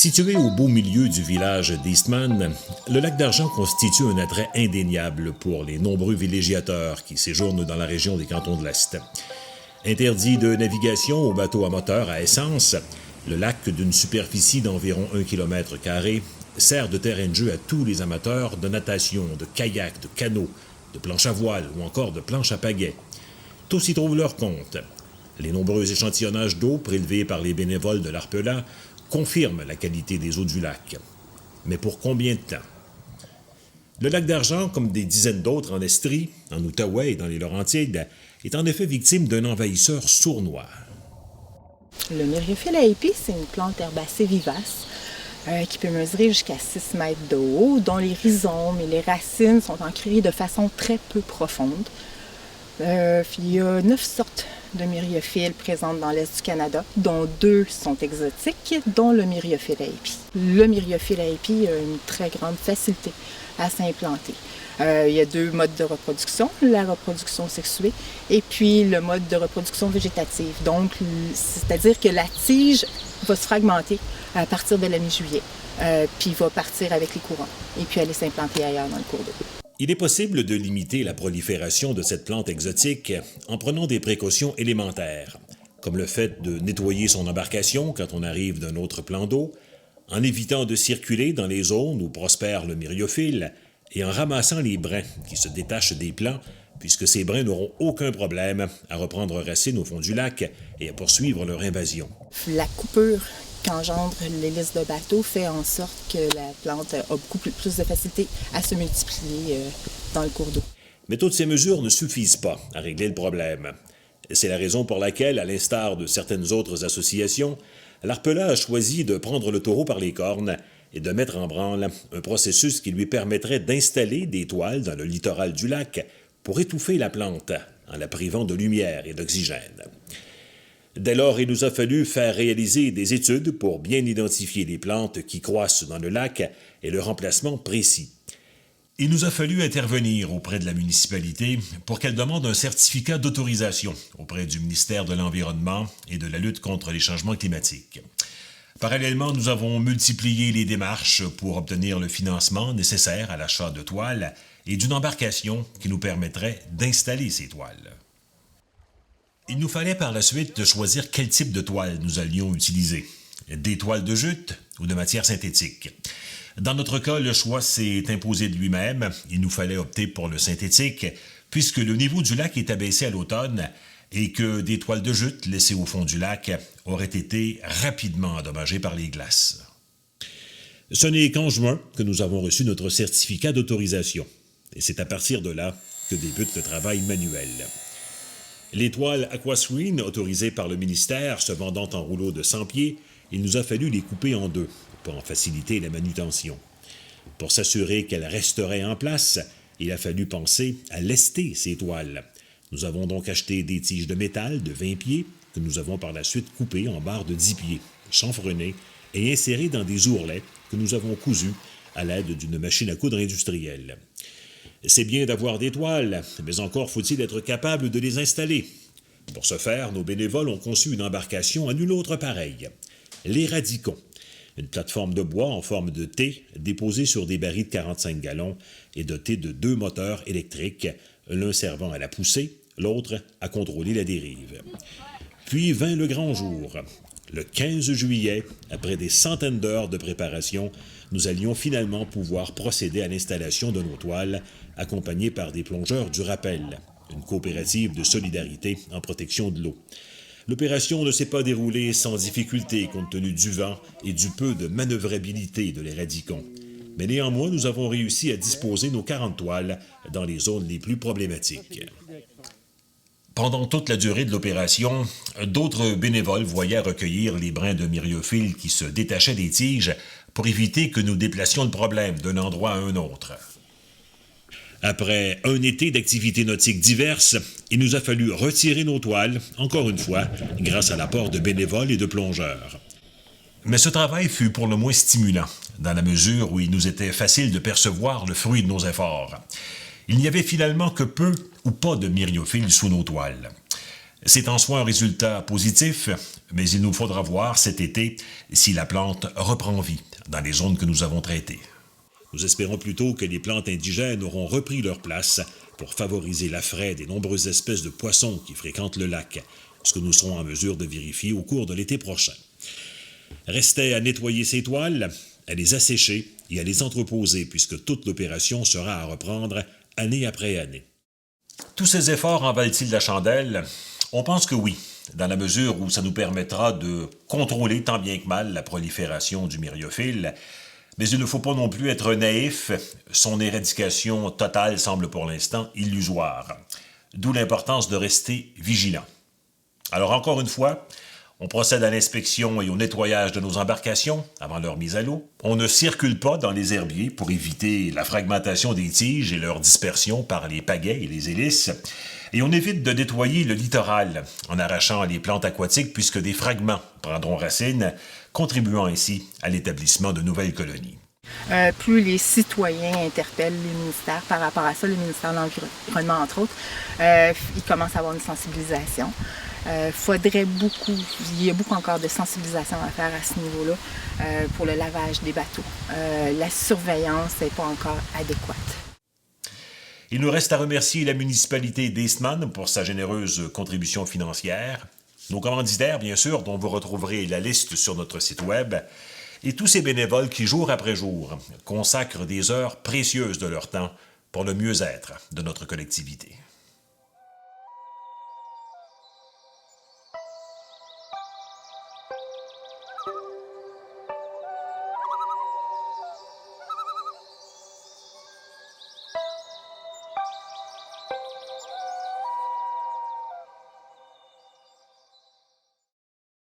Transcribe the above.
Situé au beau milieu du village d'Eastman, le lac d'Argent constitue un attrait indéniable pour les nombreux villégiateurs qui séjournent dans la région des cantons de l'Est. Interdit de navigation aux bateaux à moteur à essence, le lac, d'une superficie d'environ 1 km², sert de terrain de jeu à tous les amateurs de natation, de kayak, de canot, de planche à voile ou encore de planche à pagaie. Tous y trouvent leur compte. Les nombreux échantillonnages d'eau prélevés par les bénévoles de l'Arpelat confirment la qualité des eaux du lac. Mais pour combien de temps? Le lac d'Argent, comme des dizaines d'autres en Estrie, en Outaouais et dans les Laurentides, est en effet victime d'un envahisseur sournois. Le myriophylle à épis, c'est une plante herbacée vivace qui peut mesurer jusqu'à 6 mètres de haut, dont les rhizomes et les racines sont ancrés de façon très peu profonde. Il y a 9 sortes de myriophylle présentes dans l'Est du Canada, dont 2 sont exotiques, dont le myriophylle à épis. Le myriophylle à épis a une très grande facilité à s'implanter. Il y a 2 modes de reproduction, la reproduction sexuée et puis le mode de reproduction végétative. Donc, c'est-à-dire que la tige va se fragmenter à partir de la mi-juillet, puis va partir avec les courants et puis aller s'implanter ailleurs dans le cours d'eau. Il est possible de limiter la prolifération de cette plante exotique en prenant des précautions élémentaires, comme le fait de nettoyer son embarcation quand on arrive d'un autre plan d'eau, en évitant de circuler dans les zones où prospère le myriophylle et en ramassant les brins qui se détachent des plants, puisque ces brins n'auront aucun problème à reprendre racine au fond du lac et à poursuivre leur invasion. La coupure qu'engendre l'hélice de bateau fait en sorte que la plante a beaucoup plus de facilité à se multiplier dans le cours d'eau. Mais toutes ces mesures ne suffisent pas à régler le problème. C'est la raison pour laquelle, à l'instar de certaines autres associations, l'Arpelat a choisi de prendre le taureau par les cornes et de mettre en branle un processus qui lui permettrait d'installer des toiles dans le littoral du lac pour étouffer la plante en la privant de lumière et d'oxygène. Dès lors, il nous a fallu faire réaliser des études pour bien identifier les plantes qui croissent dans le lac et leur emplacement précis. Il nous a fallu intervenir auprès de la municipalité pour qu'elle demande un certificat d'autorisation auprès du ministère de l'Environnement et de la lutte contre les changements climatiques. Parallèlement, nous avons multiplié les démarches pour obtenir le financement nécessaire à l'achat de toiles et d'une embarcation qui nous permettrait d'installer ces toiles. Il nous fallait par la suite choisir quel type de toile nous allions utiliser, des toiles de jute ou de matière synthétique. Dans notre cas, le choix s'est imposé de lui-même. Il nous fallait opter pour le synthétique, puisque le niveau du lac est abaissé à l'automne et que des toiles de jute laissées au fond du lac auraient été rapidement endommagées par les glaces. Ce n'est qu'en juin que nous avons reçu notre certificat d'autorisation, et c'est à partir de là que débute le travail manuel. Les toiles Aquascreen, autorisées par le ministère, se vendant en rouleaux de 100 pieds, il nous a fallu les couper en 2 pour en faciliter la manutention. Pour s'assurer qu'elles resteraient en place, il a fallu penser à lester ces toiles. Nous avons donc acheté des tiges de métal de 20 pieds que nous avons par la suite coupées en barres de 10 pieds, chanfreinées et insérées dans des ourlets que nous avons cousus à l'aide d'une machine à coudre industrielle. C'est bien d'avoir des toiles, mais encore faut-il être capable de les installer. Pour ce faire, nos bénévoles ont conçu une embarcation à nul autre pareille. Les Radicons, une plateforme de bois en forme de T déposée sur des barils de 45 gallons et dotée de 2 moteurs électriques, l'un servant à la poussée, l'autre à contrôler la dérive. Puis vint le grand jour. Le 15 juillet, après des centaines d'heures de préparation, nous allions finalement pouvoir procéder à l'installation de nos toiles, accompagnés par des plongeurs du Rappel, une coopérative de solidarité en protection de l'eau. L'opération ne s'est pas déroulée sans difficulté compte tenu du vent et du peu de manœuvrabilité de les Radicons. Mais néanmoins, nous avons réussi à disposer nos 40 toiles dans les zones les plus problématiques. Pendant toute la durée de l'opération, d'autres bénévoles voyaient recueillir les brins de myriophylle qui se détachaient des tiges pour éviter que nous déplacions le problème d'un endroit à un autre. Après un été d'activités nautiques diverses, il nous a fallu retirer nos toiles, encore une fois, grâce à l'apport de bénévoles et de plongeurs. Mais ce travail fut pour le moins stimulant, dans la mesure où il nous était facile de percevoir le fruit de nos efforts. Il n'y avait finalement que peu ou pas de myriophylle sous nos toiles. C'est en soi un résultat positif, mais il nous faudra voir cet été si la plante reprend vie dans les zones que nous avons traitées. Nous espérons plutôt que les plantes indigènes auront repris leur place pour favoriser l'affray des nombreuses espèces de poissons qui fréquentent le lac, ce que nous serons en mesure de vérifier au cours de l'été prochain. Restait à nettoyer ces toiles, à les assécher et à les entreposer, puisque toute l'opération sera à reprendre année après année. Tous ces efforts en valent-ils la chandelle? On pense que oui, dans la mesure où ça nous permettra de contrôler tant bien que mal la prolifération du myriophile, mais il ne faut pas non plus être naïf, son éradication totale semble pour l'instant illusoire, d'où l'importance de rester vigilant. Alors encore une fois, on procède à l'inspection et au nettoyage de nos embarcations avant leur mise à l'eau. On ne circule pas dans les herbiers pour éviter la fragmentation des tiges et leur dispersion par les pagaies et les hélices. Et on évite de nettoyer le littoral en arrachant les plantes aquatiques puisque des fragments prendront racine, contribuant ainsi à l'établissement de nouvelles colonies. Plus les citoyens interpellent les ministères par rapport à ça, le ministère de l'Environnement entre autres, ils commencent à avoir une sensibilisation. Il y a beaucoup encore de sensibilisation à faire à ce niveau-là pour le lavage des bateaux. La surveillance n'est pas encore adéquate. Il nous reste à remercier la municipalité d'Eastman pour sa généreuse contribution financière, nos commanditaires, bien sûr, dont vous retrouverez la liste sur notre site web, et tous ces bénévoles qui, jour après jour, consacrent des heures précieuses de leur temps pour le mieux-être de notre collectivité.